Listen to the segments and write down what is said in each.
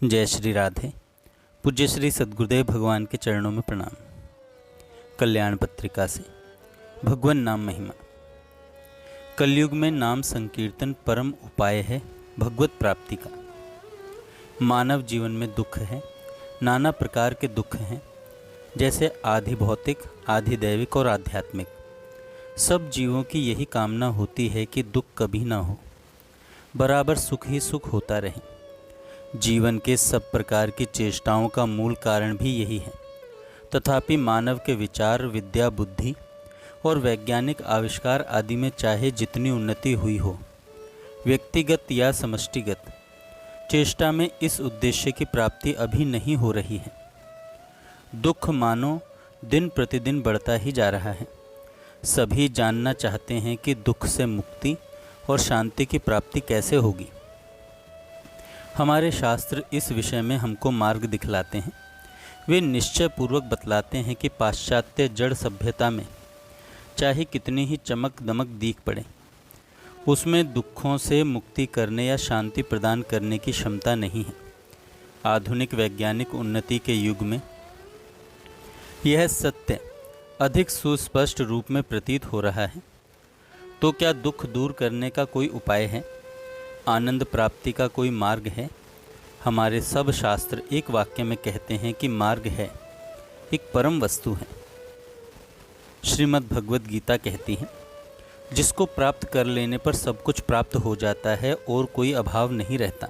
जय श्री राधे। पूज्य श्री सद्गुरुदेव भगवान के चरणों में प्रणाम। कल्याण पत्रिका से भगवान नाम महिमा। कलयुग में नाम संकीर्तन परम उपाय है भगवत प्राप्ति का। मानव जीवन में दुख है, नाना प्रकार के दुख हैं, जैसे आधि भौतिक, आधि दैविक और आध्यात्मिक। सब जीवों की यही कामना होती है कि दुख कभी ना हो, बराबर सुख ही सुख होता रहे। जीवन के सब प्रकार की चेष्टाओं का मूल कारण भी यही है। तथापि मानव के विचार, विद्या, बुद्धि और वैज्ञानिक आविष्कार आदि में चाहे जितनी उन्नति हुई हो, व्यक्तिगत या समष्टिगत चेष्टा में इस उद्देश्य की प्राप्ति अभी नहीं हो रही है। दुख मानो दिन प्रतिदिन बढ़ता ही जा रहा है। सभी जानना चाहते हैं कि दुख से मुक्ति और शांति की प्राप्ति कैसे होगी। हमारे शास्त्र इस विषय में हमको मार्ग दिखलाते हैं। वे निश्चय पूर्वक बतलाते हैं कि पाश्चात्य जड़ सभ्यता में चाहे कितनी ही चमक दमक दिख पड़े, उसमें दुखों से मुक्ति करने या शांति प्रदान करने की क्षमता नहीं है। आधुनिक वैज्ञानिक उन्नति के युग में यह सत्य अधिक सुस्पष्ट रूप में प्रतीत हो रहा है। तो क्या दुख दूर करने का कोई उपाय है? आनंद प्राप्ति का कोई मार्ग है? हमारे सब शास्त्र एक वाक्य में कहते हैं कि मार्ग है, एक परम वस्तु है। श्रीमद् भगवद गीता कहती है, जिसको प्राप्त कर लेने पर सब कुछ प्राप्त हो जाता है और कोई अभाव नहीं रहता।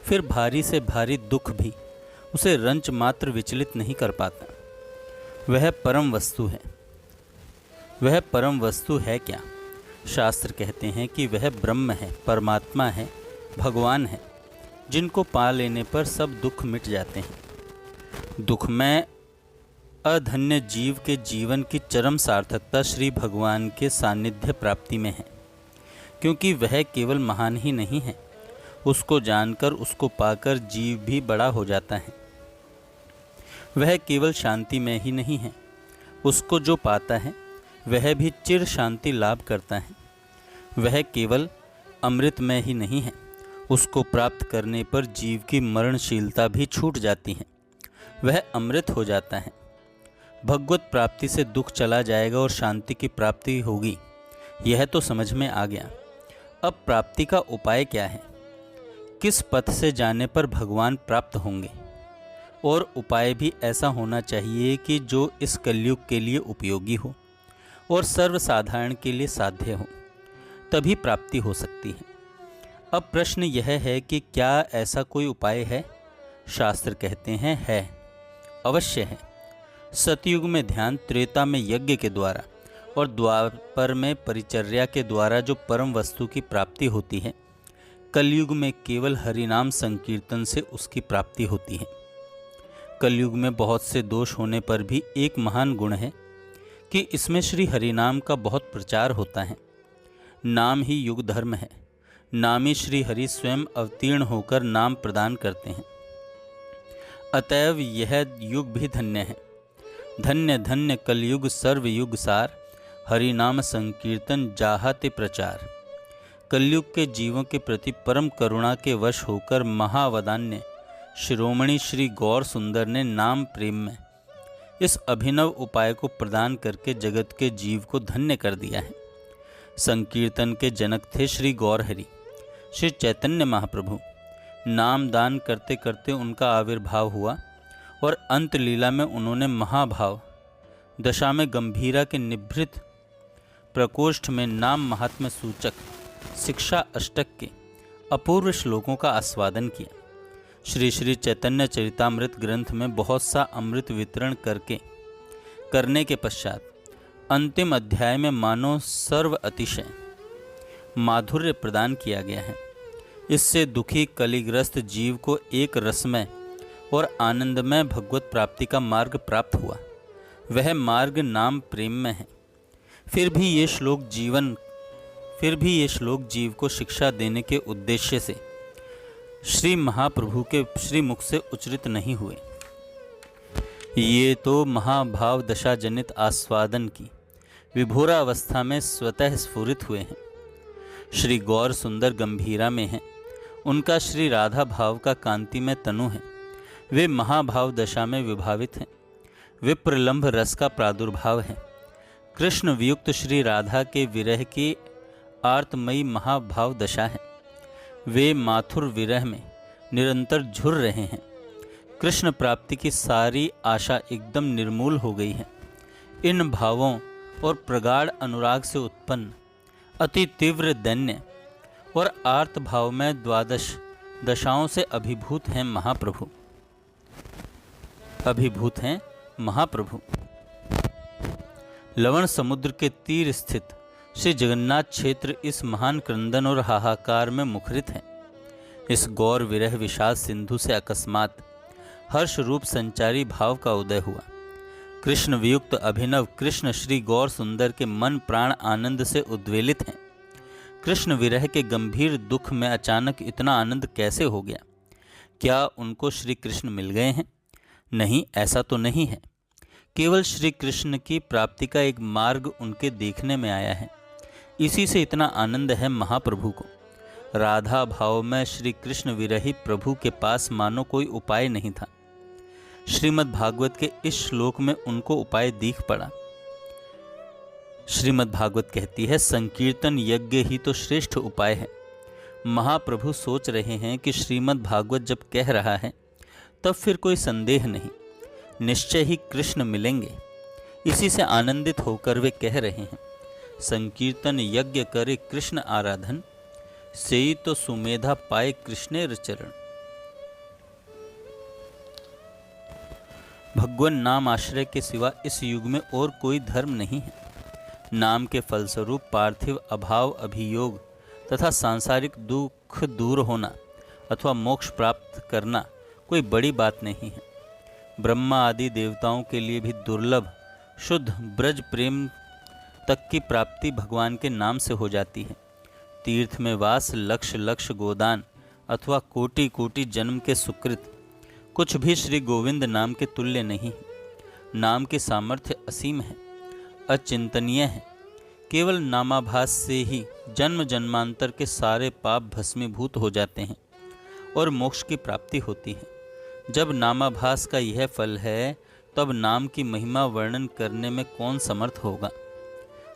फिर भारी से भारी दुख भी उसे रंच मात्र विचलित नहीं कर पाता। वह परम वस्तु है। वह परम वस्तु है क्या? शास्त्र कहते हैं कि वह ब्रह्म है, परमात्मा है, भगवान है, जिनको पा लेने पर सब दुख मिट जाते हैं। दुखमय अधन्य जीव के जीवन की चरम सार्थकता श्री भगवान के सानिध्य प्राप्ति में है, क्योंकि वह केवल महान ही नहीं है, उसको जानकर, उसको पाकर जीव भी बड़ा हो जाता है। वह केवल शांति में ही नहीं है, उसको जो पाता है वह भी चिर शांति लाभ करता है। वह केवल अमृत में ही नहीं है, उसको प्राप्त करने पर जीव की मरणशीलता भी छूट जाती है, वह अमृत हो जाता है। भगवत प्राप्ति से दुख चला जाएगा और शांति की प्राप्ति होगी, यह तो समझ में आ गया। अब प्राप्ति का उपाय क्या है? किस पथ से जाने पर भगवान प्राप्त होंगे? और उपाय भी ऐसा होना चाहिए कि जो इस कलयुग के लिए उपयोगी हो और सर्वसाधारण के लिए साध्य हो, तभी प्राप्ति हो सकती है। अब प्रश्न यह है कि क्या ऐसा कोई उपाय है? शास्त्र कहते हैं है, अवश्य है। सतयुग में ध्यान, त्रेता में यज्ञ के द्वारा और द्वापर में परिचर्या के द्वारा जो परम वस्तु की प्राप्ति होती है, कलयुग में केवल हरिनाम संकीर्तन से उसकी प्राप्ति होती है। कलयुग में बहुत से दोष होने पर भी एक महान गुण है कि इसमें श्री हरिनाम का बहुत प्रचार होता है। नाम ही युग धर्म है। नामी श्री हरि स्वयं अवतीर्ण होकर नाम प्रदान करते हैं। अतएव यह युग भी धन्य है। धन्य धन्य कलयुग सर्वयुग सार, हरि नाम संकीर्तन जाहते प्रचार। कलयुग के जीवों के प्रति परम करुणा के वश होकर महावदान्य शिरोमणि श्री गौर सुंदर ने नाम प्रेम में इस अभिनव उपाय को प्रदान करके जगत के जीव को धन्य कर दिया है। संकीर्तन के जनक थे श्री गौर हरि, श्री चैतन्य महाप्रभु। नाम दान करते करते उनका आविर्भाव हुआ और अंत लीला में उन्होंने महाभाव दशा में गंभीरा के निभृत प्रकोष्ठ में नाम महात्म्य सूचक शिक्षा अष्टक के अपूर्व श्लोकों का आस्वादन किया। श्री श्री चैतन्य चरितामृत ग्रंथ में बहुत सा अमृत वितरण करने के पश्चात अंतिम अध्याय में मानो सर्व अतिशय माधुर्य प्रदान किया गया है। इससे दुखी कलिग्रस्त जीव को एक रसमय और आनंदमय भगवत प्राप्ति का मार्ग प्राप्त हुआ। वह मार्ग नाम प्रेम में है। फिर भी ये श्लोक जीव को शिक्षा देने के उद्देश्य से श्री महाप्रभु के श्रीमुख से उच्चरित नहीं हुए। ये तो महाभाव दशा जनित आस्वादन की विभोरावस्था में स्वतः स्फुरित हुए हैं। श्री गौर सुंदर गंभीरा में हैं उनका श्री राधा भाव का कांतिमय तनु है। वे महाभाव दशा में विभावित हैं। विप्रलंभ रस का प्रादुर्भाव है। कृष्ण वियुक्त श्री राधा के विरह की आर्तमयी महाभाव दशा है। वे माथुर विरह में निरंतर झुर रहे हैं। कृष्ण प्राप्ति की सारी आशा एकदम निर्मूल हो गई है। इन भावों और प्रगाढ़ अनुराग से उत्पन्न अति तीव्र दैन्य और आर्त भाव में द्वादश दशाओं से अभिभूत हैं महाप्रभु। लवण समुद्र के तीर स्थित श्री जगन्नाथ क्षेत्र इस महान क्रंदन और हाहाकार में मुखरित है। इस गौर विरह विषाद सिंधु से अकस्मात हर्ष रूप संचारी भाव का उदय हुआ। कृष्ण वियुक्त अभिनव कृष्ण श्री गौर सुंदर के मन प्राण आनंद से उद्वेलित हैं। कृष्ण विरह के गंभीर दुख में अचानक इतना आनंद कैसे हो गया? क्या उनको श्री कृष्ण मिल गए हैं? नहीं, ऐसा तो नहीं है। केवल श्री कृष्ण की प्राप्ति का एक मार्ग उनके देखने में आया है। इसी से इतना आनंद है महाप्रभु को। राधा भाव में श्री कृष्ण विरही प्रभु के पास मानो कोई उपाय नहीं था। श्रीमद् भागवत के इस श्लोक में उनको उपाय दिख पड़ा। श्रीमद् भागवत कहती है, संकीर्तन यज्ञ ही तो श्रेष्ठ उपाय है। महाप्रभु सोच रहे हैं कि श्रीमद् भागवत जब कह रहा है तब फिर कोई संदेह नहीं, निश्चय ही कृष्ण मिलेंगे। इसी से आनंदित होकर वे कह रहे हैं, संकीर्तन यज्ञ करे कृष्ण आराधन, सेई तो सुमेधा पाए कृष्णेर चरण। भगवान नाम आश्रय के सिवा इस युग में और कोई धर्म नहीं है। नाम के फलस्वरूप पार्थिव अभाव अभियोग तथा सांसारिक दुख दूर होना अथवा मोक्ष प्राप्त करना कोई बड़ी बात नहीं है। ब्रह्मा आदि देवताओं के लिए भी दुर्लभ शुद्ध ब्रज प्रेम तक की प्राप्ति भगवान के नाम से हो जाती है। तीर्थ में वास, लक्ष लक्ष गोदान अथवा कोटि कोटि जन्म के सुकृत कुछ भी श्री गोविंद नाम के तुल्य नहीं। नाम की सामर्थ्य असीम है, अचिंतनीय है। केवल नामाभास से ही जन्म जन्मांतर के सारे पाप भस्मीभूत हो जाते हैं और मोक्ष की प्राप्ति होती है। जब नामाभास का यह फल है, तब नाम की महिमा वर्णन करने में कौन समर्थ होगा?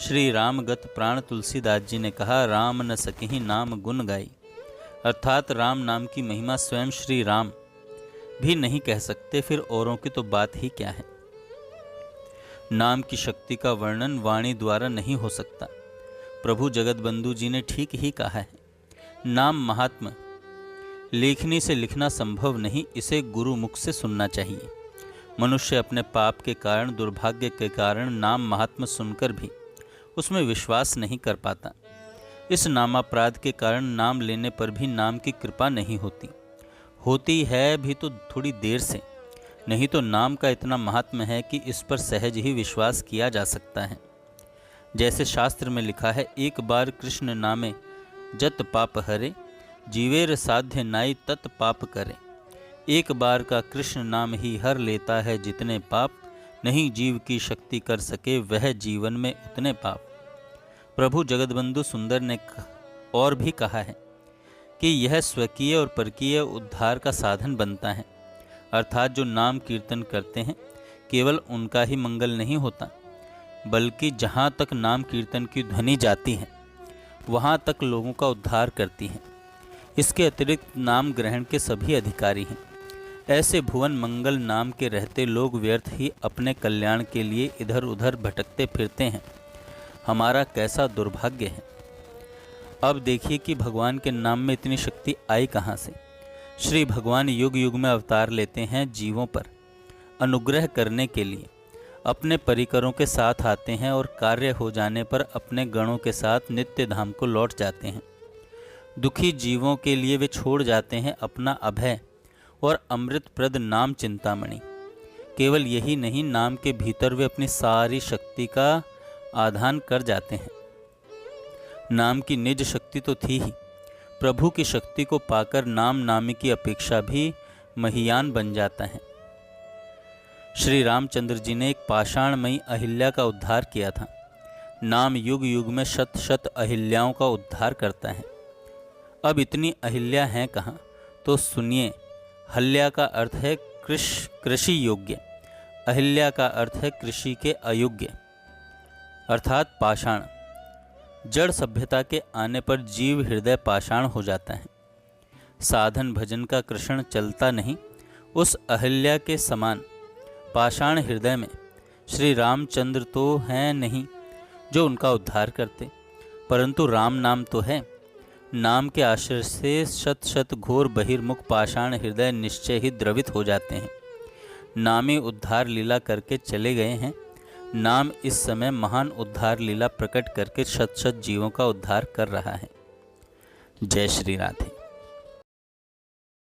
श्री रामगत प्राण तुलसीदास जी ने कहा, राम न सकहि नाम गुण गाई। अर्थात राम नाम की महिमा स्वयं श्री राम भी नहीं कह सकते, फिर औरों की तो बात ही क्या है। नाम की शक्ति का वर्णन वाणी द्वारा नहीं हो सकता। प्रभु जगतबंधु जी ने ठीक ही कहा है, नाम महात्मा लेखनी से लिखना संभव नहीं, इसे गुरु मुख से सुनना चाहिए। मनुष्य अपने पाप के कारण, दुर्भाग्य के कारण नाम महात्मा सुनकर भी उसमें विश्वास नहीं कर पाता। इस नामापराध के कारण नाम लेने पर भी नाम की कृपा नहीं होती है भी तो थोड़ी देर से। नहीं तो नाम का इतना महात्म्य है कि इस पर सहज ही विश्वास किया जा सकता है। जैसे शास्त्र में लिखा है, एक बार कृष्ण नामे जत पाप हरे, जीवेर साध्य नाई तत् पाप करे। एक बार का कृष्ण नाम ही हर लेता है जितने पाप, नहीं जीव की शक्ति कर सके वह जीवन में उतने पाप। प्रभु जगतबंधु सुंदर ने और भी कहा है कि यह स्वकीय और परकीय उद्धार का साधन बनता है। अर्थात जो नाम कीर्तन करते हैं, केवल उनका ही मंगल नहीं होता, बल्कि जहाँ तक नाम कीर्तन की ध्वनि जाती है वहाँ तक लोगों का उद्धार करती है। इसके अतिरिक्त नाम ग्रहण के सभी अधिकारी हैं। ऐसे भुवन मंगल नाम के रहते लोग व्यर्थ ही अपने कल्याण के लिए इधर उधर भटकते फिरते हैं। हमारा कैसा दुर्भाग्य है। अब देखिए कि भगवान के नाम में इतनी शक्ति आई कहाँ से। श्री भगवान युग युग में अवतार लेते हैं जीवों पर अनुग्रह करने के लिए। अपने परिकरों के साथ आते हैं और कार्य हो जाने पर अपने गणों के साथ नित्य धाम को लौट जाते हैं। दुखी जीवों के लिए वे छोड़ जाते हैं अपना अभय और अमृतप्रद नाम चिंतामणि। केवल यही नहीं, नाम के भीतर वे अपनी सारी शक्ति का आधान कर जाते हैं। नाम की निज शक्ति तो थी ही, प्रभु की शक्ति को पाकर नाम नामी की अपेक्षा भी महियान बन जाता है। श्री रामचंद्र जी ने एक पाषाणमयी अहिल्या का उद्धार किया था। नाम युग युग में शत शत अहिल्याओं का उद्धार करता है। अब इतनी अहिल्या हैं कहाँ, तो सुनिए। हल्या का अर्थ है कृषि योग्य, अहिल्या का अर्थ है कृषि के अयोग्य, अर्थात पाषाण। जड़ सभ्यता के आने पर जीव हृदय पाषाण हो जाता है। साधन भजन का कृष्ण चलता नहीं। उस अहिल्या के समान पाषाण हृदय में श्री रामचंद्र तो हैं नहीं जो उनका उद्धार करते, परंतु राम नाम तो है। नाम के आश्रय से शत शत घोर बहिर्मुख पाषाण हृदय निश्चय ही द्रवित हो जाते हैं। नामी उद्धार लीला करके चले गए हैं। नाम इस समय महान उद्धार लीला प्रकट करके शत शत जीवों का उद्धार कर रहा है। जय श्री राधे।